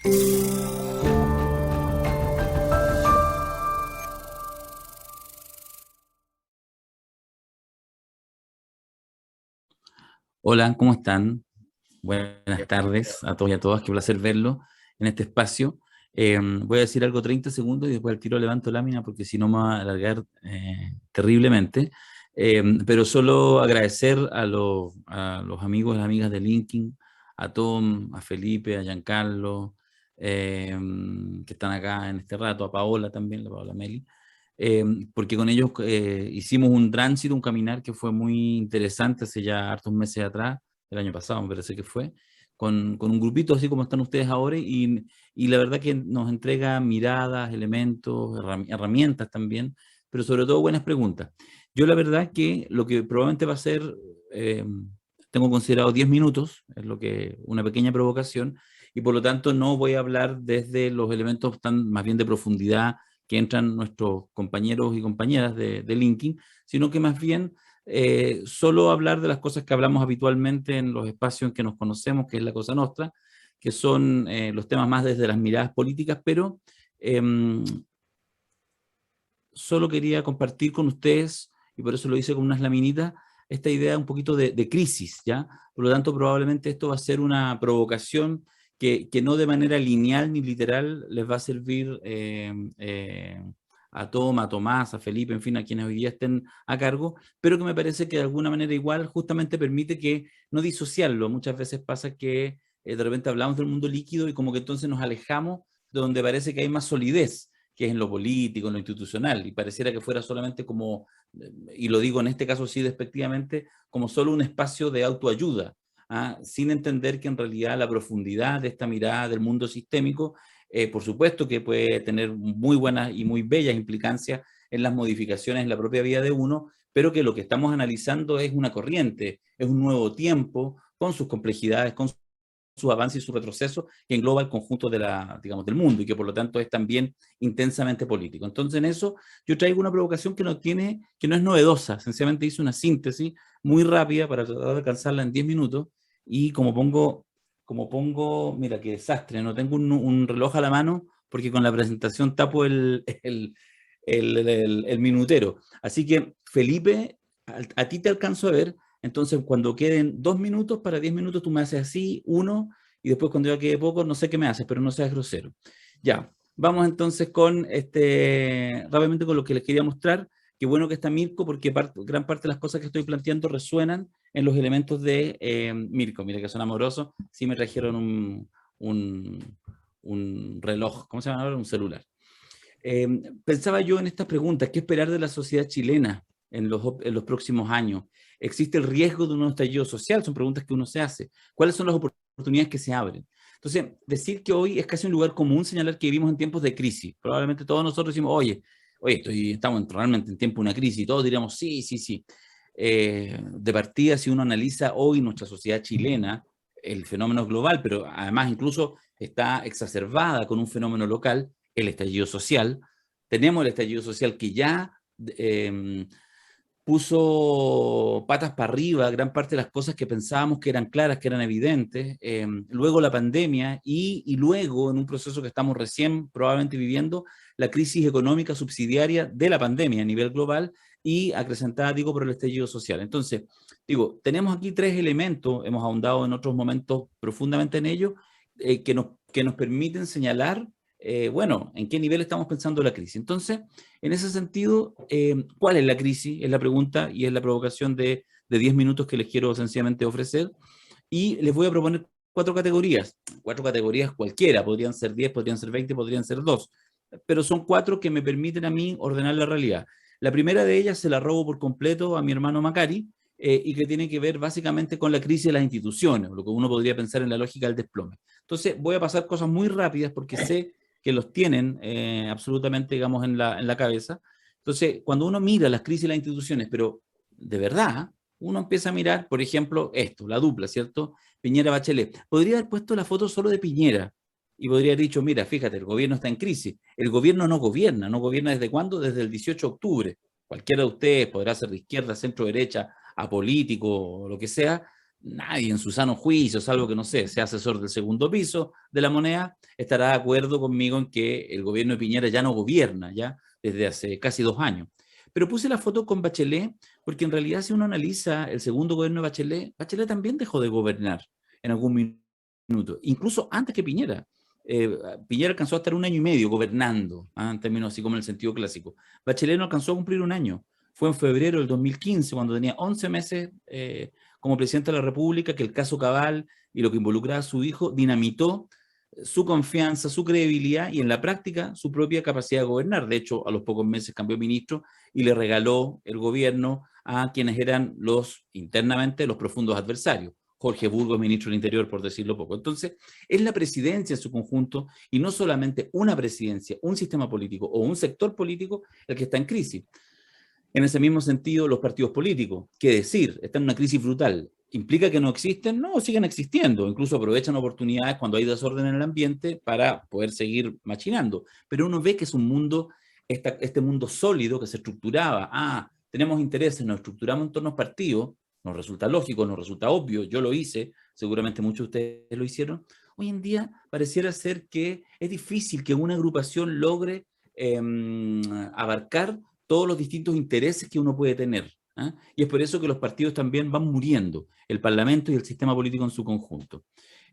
Hola, ¿cómo están? Buenas tardes a todos y a todas, qué placer verlo en este espacio. Voy a decir algo 30 segundos y después al tiro levanto lámina porque si no me va a alargar terriblemente. Pero solo agradecer a los amigos y las amigas de LinkedIn, a Tom, a Felipe, a Giancarlo, eh, que están acá en este rato, a Paola también, la Paola Meli, eh, porque con ellos hicimos un tránsito, un caminar que fue muy interesante hace ya hartos meses atrás, el año pasado me parece que fue, con un grupito así como están ustedes ahora y la verdad que nos entrega miradas, elementos, herramientas también, pero sobre todo buenas preguntas. Yo la verdad que lo que probablemente va a ser, eh, tengo considerado 10 minutos, es lo que una pequeña provocación, y por lo tanto no voy a hablar desde los elementos tan más bien de profundidad que entran nuestros compañeros y compañeras de LinkedIn, sino que más bien solo hablar de las cosas que hablamos habitualmente en los espacios en que nos conocemos, que es la Cosa Nostra, que son los temas más desde las miradas políticas, pero eh, solo quería compartir con ustedes, y por eso lo hice con unas laminitas, esta idea un poquito de crisis, ¿ya? Por lo tanto, probablemente esto va a ser una provocación que no de manera lineal ni literal les va a servir a Tom, a Tomás, a Felipe, en fin, a quienes hoy día estén a cargo, pero que me parece que de alguna manera igual justamente permite que no disociarlo. Muchas veces pasa que de repente hablamos del mundo líquido y como que entonces nos alejamos de donde parece que hay más solidez, que es en lo político, en lo institucional, y pareciera que fuera solamente como, y lo digo en este caso sí despectivamente, como solo un espacio de autoayuda, ¿ah? Sin entender que en realidad la profundidad de esta mirada del mundo sistémico, por supuesto que puede tener muy buenas y muy bellas implicancias en las modificaciones en la propia vida de uno, pero que lo que estamos analizando es una corriente, es un nuevo tiempo, con sus complejidades, con su avance y su retroceso que engloba el conjunto de la, digamos, del mundo y que por lo tanto es también intensamente político. Entonces en eso yo traigo una provocación que no tiene, que no es novedosa, sencillamente hice una síntesis muy rápida para tratar de alcanzarla en 10 minutos y mira qué desastre, no tengo un reloj a la mano porque con la presentación tapo el minutero. Así que Felipe, a ti te alcanzo a ver, entonces, cuando queden 2 minutos, para 10 minutos tú me haces así, uno, y después cuando ya quede poco, no sé qué me haces, pero no seas grosero. Ya, vamos entonces con rápidamente con lo que les quería mostrar. Qué bueno que está Mirko, porque gran parte de las cosas que estoy planteando resuenan en los elementos de Mirko. Mira que son amorosos, sí me trajeron un, un reloj, ¿cómo se llama ahora? Un celular. Eh, Pensaba yo en estas preguntas, ¿qué esperar de la sociedad chilena en los próximos años? ¿Existe el riesgo de un estallido social? Son preguntas que uno se hace. ¿Cuáles son las oportunidades que se abren? Entonces, decir que hoy es casi un lugar común señalar que vivimos en tiempos de crisis. Probablemente todos nosotros decimos, estamos realmente en tiempo de una crisis, y todos diríamos, sí, sí, sí. De partida, si uno analiza hoy nuestra sociedad chilena, el fenómeno es global, pero además incluso está exacerbada con un fenómeno local, el estallido social. Tenemos el estallido social que ya eh, puso patas para arriba gran parte de las cosas que pensábamos que eran claras, que eran evidentes. Luego la pandemia y luego, en un proceso que estamos recién probablemente viviendo, la crisis económica subsidiaria de la pandemia a nivel global y acrecentada, digo, por el estallido social. Entonces, digo, tenemos aquí tres elementos, hemos ahondado en otros momentos profundamente en ellos, que nos permiten señalar, bueno, en qué nivel estamos pensando la crisis. Entonces, en ese sentido, ¿cuál es la crisis? Es la pregunta y es la provocación de 10 minutos que les quiero sencillamente ofrecer. Y les voy a proponer cuatro categorías cualquiera, podrían ser 10, podrían ser 20, podrían ser 2, pero son cuatro que me permiten a mí ordenar la realidad. La primera de ellas se la robo por completo a mi hermano Macari, y que tiene que ver básicamente con la crisis de las instituciones, lo que uno podría pensar en la lógica del desplome. Entonces voy a pasar cosas muy rápidas porque sé que los tienen absolutamente, digamos, en la cabeza. Entonces, cuando uno mira las crisis de las instituciones, pero de verdad, uno empieza a mirar, por ejemplo, esto, la dupla, ¿cierto? Piñera-Bachelet. Podría haber puesto la foto solo de Piñera y podría haber dicho, mira, fíjate, el gobierno está en crisis. El gobierno no gobierna. ¿No gobierna desde cuándo? Desde el 18 de octubre. Cualquiera de ustedes podrá ser de izquierda, centro, derecha, apolítico o lo que sea. Nadie en su sano juicio, salvo que, no sé, sea asesor del segundo piso de la moneda, estará de acuerdo conmigo en que el gobierno de Piñera ya no gobierna, ya desde hace casi 2 años. Pero puse la foto con Bachelet porque en realidad si uno analiza el segundo gobierno de Bachelet, Bachelet también dejó de gobernar en algún minuto, incluso antes que Piñera. Piñera alcanzó a estar 1 año y medio gobernando, en términos así como en el sentido clásico. Bachelet no alcanzó a cumplir 1 año. Fue en febrero del 2015, cuando tenía 11 meses como presidente de la República, que el caso Cabal y lo que involucraba a su hijo dinamitó su confianza, su credibilidad y en la práctica su propia capacidad de gobernar. De hecho, a los pocos meses cambió ministro y le regaló el gobierno a quienes eran internamente los profundos adversarios. Jorge Burgos, ministro del Interior, por decirlo poco. Entonces, es la presidencia en su conjunto y no solamente una presidencia, un sistema político o un sector político el que está en crisis. En ese mismo sentido, los partidos políticos, qué decir, están en una crisis brutal. ¿Implica que no existen? No, siguen existiendo. Incluso aprovechan oportunidades cuando hay desorden en el ambiente para poder seguir machinando. Pero uno ve que es un mundo, este mundo sólido que se estructuraba. Tenemos intereses, nos estructuramos en torno a partidos, nos resulta lógico, nos resulta obvio, yo lo hice, seguramente muchos de ustedes lo hicieron. Hoy en día pareciera ser que es difícil que una agrupación logre abarcar todos los distintos intereses que uno puede tener. Y es por eso que los partidos también van muriendo, el Parlamento y el sistema político en su conjunto.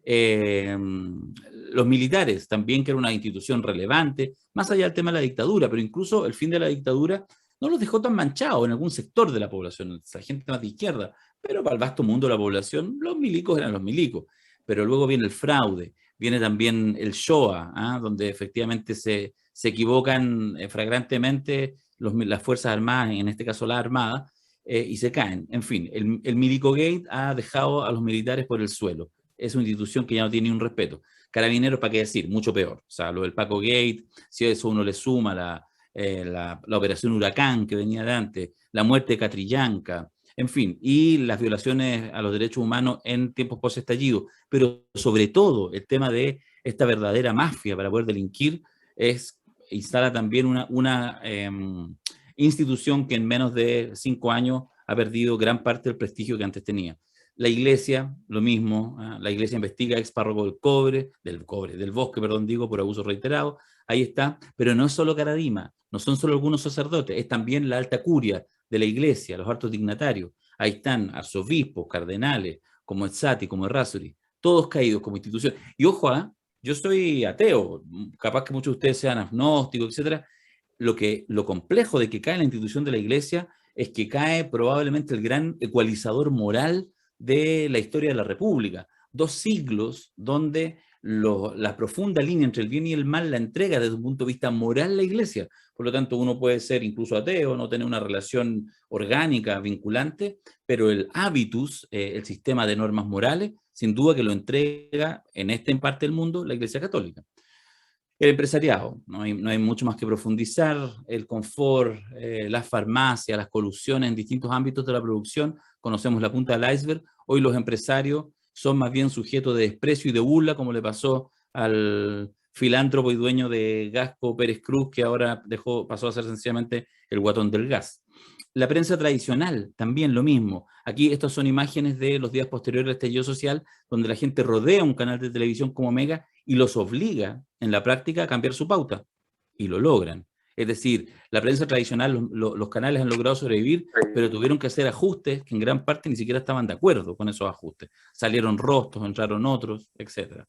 Los militares también, que era una institución relevante, más allá del tema de la dictadura, pero incluso el fin de la dictadura no los dejó tan manchados en algún sector de la población, esa gente más de izquierda, pero para el vasto mundo de la población, los milicos eran los milicos. Pero luego viene el fraude, viene también el Shoah, donde efectivamente se equivocan flagrantemente las Fuerzas Armadas, en este caso la Armada, y se caen. En fin, el Milicogate ha dejado a los militares por el suelo. Es una institución que ya no tiene ni un respeto. Carabineros, ¿para qué decir? Mucho peor. O sea, lo del Paco Gate, si a eso uno le suma la operación Huracán que venía de antes, la muerte de Catrillanca, en fin, y las violaciones a los derechos humanos en tiempos post-estallido, pero sobre todo el tema de esta verdadera mafia para poder delinquir instala también una institución que en menos de 5 años ha perdido gran parte del prestigio que antes tenía. La iglesia, lo mismo, la iglesia investiga ex párroco del Bosque, perdón, digo, por abuso reiterado, ahí está, pero no es solo Caradima, no son solo algunos sacerdotes, es también la alta curia de la iglesia, los altos dignatarios, ahí están arzobispos, cardenales, como Ezzati, como Errázuriz, todos caídos como institución. Y ojo, yo soy ateo, capaz que muchos de ustedes sean agnósticos, etcétera. Lo complejo de que cae la institución de la iglesia es que cae probablemente el gran ecualizador moral de la historia de la República. 2 siglos donde la profunda línea entre el bien y el mal la entrega desde un punto de vista moral la iglesia. Por lo tanto, uno puede ser incluso ateo, no tener una relación orgánica, vinculante, pero el habitus, el sistema de normas morales, sin duda que lo entrega en parte del mundo la Iglesia Católica. El empresariado, no hay mucho más que profundizar, el confort, las farmacias, las colusiones en distintos ámbitos de la producción, conocemos la punta del iceberg. Hoy los empresarios son más bien sujetos de desprecio y de burla, como le pasó al filántropo y dueño de Gasco Pérez Cruz, que ahora pasó a ser sencillamente el guatón del gas. La prensa tradicional, también lo mismo. Aquí estas son imágenes de los días posteriores al estallido social, donde la gente rodea un canal de televisión como Mega y los obliga en la práctica a cambiar su pauta. Y lo logran. Es decir, la prensa tradicional, los canales han logrado sobrevivir, pero tuvieron que hacer ajustes que en gran parte ni siquiera estaban de acuerdo con esos ajustes. Salieron rostros, entraron otros, etc.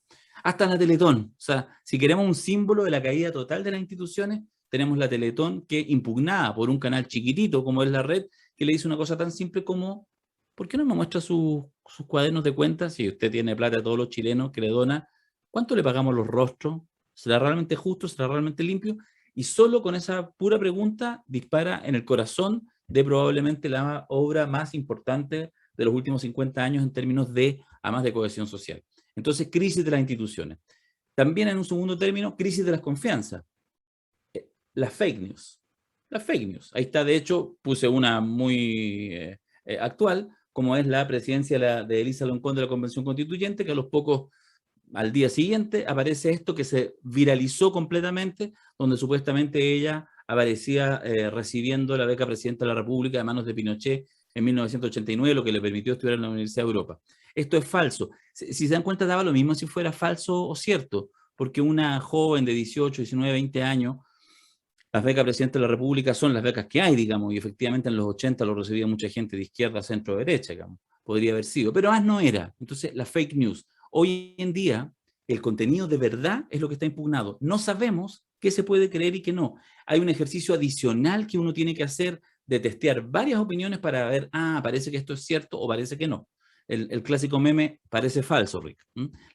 Hasta la Teletón. O sea, si queremos un símbolo de la caída total de las instituciones, tenemos la Teletón, que impugnada por un canal chiquitito como es la Red, que le dice una cosa tan simple como: ¿por qué no me muestra sus cuadernos de cuentas? Si usted tiene plata de todos los chilenos que le dona, ¿cuánto le pagamos los rostros? ¿Será realmente justo? ¿Será realmente limpio? Y solo con esa pura pregunta dispara en el corazón de probablemente la obra más importante de los últimos 50 años en términos de, además de cohesión social. Entonces, crisis de las instituciones. También en un segundo término, crisis de las confianzas. Las fake news. Las fake news. Ahí está, de hecho, puse una muy actual, como es la presidencia de Elisa Loncón de la Convención Constituyente, que a los pocos, al día siguiente, aparece esto que se viralizó completamente, donde supuestamente ella aparecía recibiendo la beca Presidenta de la República de manos de Pinochet en 1989, lo que le permitió estudiar en la Universidad de Europa. Esto es falso. Si se dan cuenta, daba lo mismo si fuera falso o cierto, porque una joven de 18, 19, 20 años, las becas Presidente de la República son las becas que hay, digamos, y efectivamente en los 80 lo recibía mucha gente de izquierda, centro, derecha, digamos, podría haber sido, pero más no era. Entonces, la fake news. Hoy en día, el contenido de verdad es lo que está impugnado. No sabemos qué se puede creer y qué no. Hay un ejercicio adicional que uno tiene que hacer de testear varias opiniones para ver, parece que esto es cierto o parece que no. El clásico meme parece falso, Rick.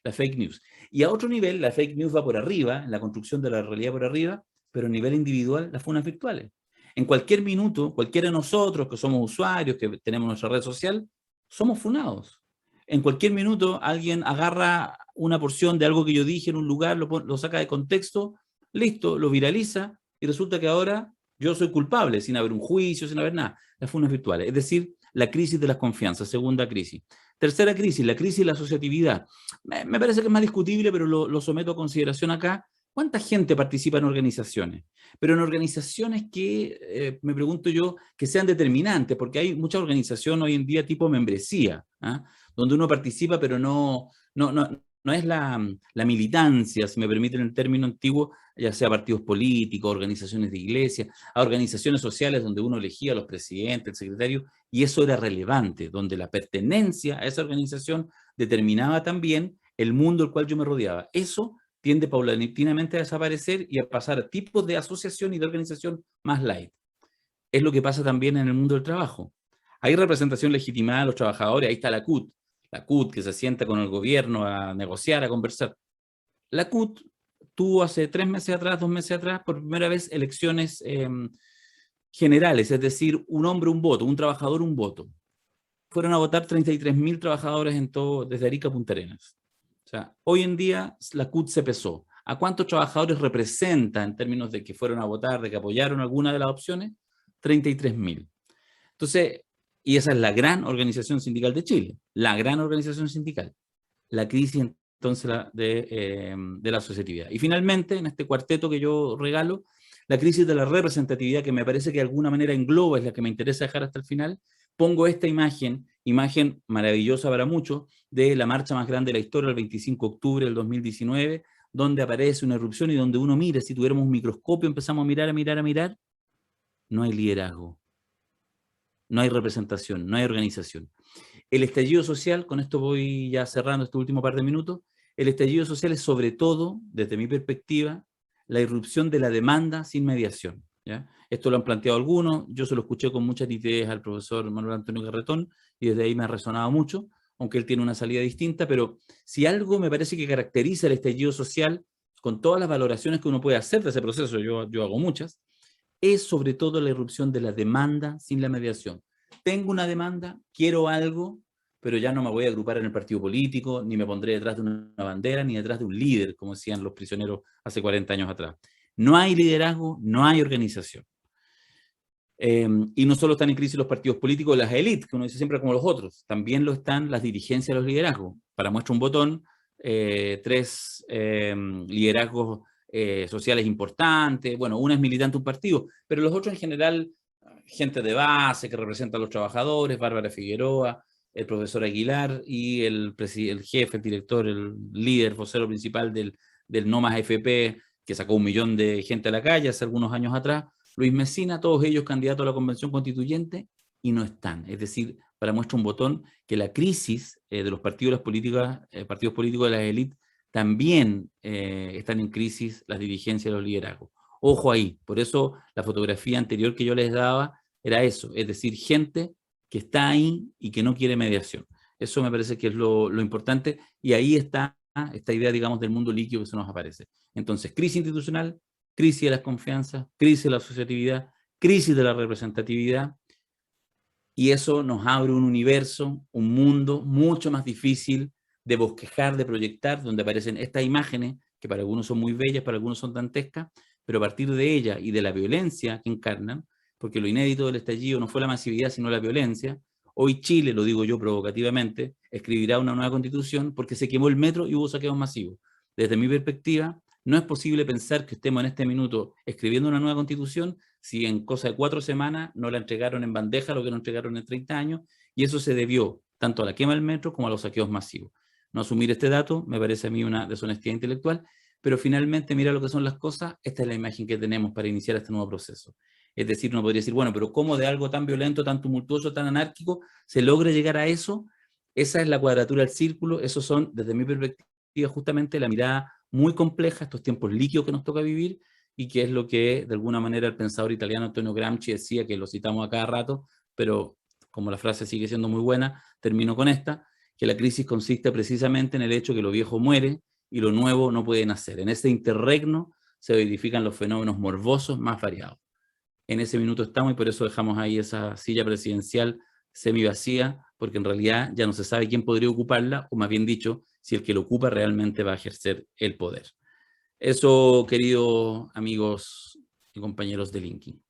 La fake news. Y a otro nivel, la fake news va por arriba, en la construcción de la realidad por arriba, pero a nivel individual, las funas virtuales. En cualquier minuto, cualquiera de nosotros que somos usuarios, que tenemos nuestra red social, somos funados. En cualquier minuto alguien agarra una porción de algo que yo dije en un lugar, lo saca de contexto, listo, lo viraliza y resulta que ahora yo soy culpable sin haber un juicio, sin haber nada. Las funas virtuales, es decir, la crisis de las confianzas, segunda crisis. Tercera crisis, la crisis de la asociatividad. Me parece que es más discutible, pero lo someto a consideración acá. ¿Cuánta gente participa en organizaciones? Pero en organizaciones que, me pregunto yo, que sean determinantes, porque hay mucha organización hoy en día tipo membresía, ¿ah? Donde uno participa, pero no es la militancia, si me permiten el término antiguo, ya sea partidos políticos, organizaciones de iglesia, a organizaciones sociales donde uno elegía a los presidentes, el secretario, y eso era relevante, donde la pertenencia a esa organización determinaba también el mundo al cual yo me rodeaba. Eso tiende paulatinamente a desaparecer y a pasar a tipos de asociación y de organización más light. Es lo que pasa también en el mundo del trabajo. Hay representación legitimada de los trabajadores, ahí está la CUT que se sienta con el gobierno a negociar, a conversar. La CUT tuvo hace 3 meses atrás, 2 meses atrás, por primera vez elecciones generales, es decir, un hombre, un voto, un trabajador, un voto. Fueron a votar 33.000 trabajadores en todo, desde Arica a Punta Arenas. O sea, hoy en día la CUT se pesó. ¿A cuántos trabajadores representa en términos de que fueron a votar, de que apoyaron alguna de las opciones? 33.000. Entonces, y esa es la gran organización sindical de Chile, la gran organización sindical. La crisis entonces de la asociatividad. Y finalmente, en este cuarteto que yo regalo, la crisis de la representatividad, que me parece que de alguna manera engloba, es la que me interesa dejar hasta el final, pongo esta imagen maravillosa para muchos, de la marcha más grande de la historia, el 25 de octubre del 2019, donde aparece una erupción y donde uno mira, si tuviéramos un microscopio, empezamos a mirar, no hay liderazgo, no hay representación, no hay organización. El estallido social, con esto voy ya cerrando este último par de minutos, el estallido social es sobre todo, desde mi perspectiva, la irrupción de la demanda sin mediación. ¿Ya? Esto lo han planteado algunos, yo se lo escuché con mucha nitidez al profesor Manuel Antonio Garretón y desde ahí me ha resonado mucho, aunque él tiene una salida distinta, pero si algo me parece que caracteriza el estallido social, con todas las valoraciones que uno puede hacer de ese proceso, yo hago muchas, es sobre todo la irrupción de la demanda sin la mediación. Tengo una demanda, quiero algo, pero ya no me voy a agrupar en el partido político, ni me pondré detrás de una bandera, ni detrás de un líder, como decían los prisioneros hace 40 años atrás. No hay liderazgo, no hay organización. Y no solo están en crisis los partidos políticos, las élites, que uno dice siempre como los otros, también lo están las dirigencias de los liderazgos. Para muestra un botón, 3 liderazgos sociales importantes, bueno, una es militante de un partido, pero los otros en general, gente de base que representa a los trabajadores, Bárbara Figueroa, el profesor Aguilar y el jefe, el director, el líder, vocero principal del No Más AFP, que sacó 1 millón de gente a la calle hace algunos años atrás, Luis Mesina, todos ellos candidatos a la convención constituyente y no están. Es decir, para muestra un botón que la crisis de los partidos políticos de las élites también están en crisis las dirigencias de los liderazgos. Ojo ahí, por eso la fotografía anterior que yo les daba era eso, es decir, gente que está ahí y que no quiere mediación. Eso me parece que es lo importante y ahí está esta idea, digamos, del mundo líquido que se nos aparece. Entonces, crisis institucional, crisis de las confianzas, crisis de la asociatividad, crisis de la representatividad, y eso nos abre un universo, un mundo mucho más difícil de bosquejar, de proyectar, donde aparecen estas imágenes, que para algunos son muy bellas, para algunos son dantescas, pero a partir de ellas y de la violencia que encarnan, porque lo inédito del estallido no fue la masividad, sino la violencia, hoy Chile, lo digo yo provocativamente, escribirá una nueva constitución porque se quemó el metro y hubo saqueos masivos. Desde mi perspectiva, no es posible pensar que estemos en este minuto escribiendo una nueva constitución si en cosa de 4 semanas no la entregaron en bandeja lo que no entregaron en 30 años, y eso se debió tanto a la quema del metro como a los saqueos masivos. No asumir este dato me parece a mí una deshonestidad intelectual, pero finalmente mira lo que son las cosas, esta es la imagen que tenemos para iniciar este nuevo proceso. Es decir, uno podría decir, bueno, pero ¿cómo de algo tan violento, tan tumultuoso, tan anárquico, se logra llegar a eso? Esa es la cuadratura del círculo, esos son, desde mi perspectiva, justamente la mirada muy compleja, estos tiempos líquidos que nos toca vivir, y que es lo que, de alguna manera, el pensador italiano Antonio Gramsci decía, que lo citamos a cada rato, pero como la frase sigue siendo muy buena, termino con esta, que la crisis consiste precisamente en el hecho que lo viejo muere y lo nuevo no puede nacer. En ese interregno se verifican los fenómenos morbosos más variados. En ese minuto estamos y por eso dejamos ahí esa silla presidencial semi vacía, porque en realidad ya no se sabe quién podría ocuparla, o más bien dicho, si el que lo ocupa realmente va a ejercer el poder. Eso, queridos amigos y compañeros de Linkin.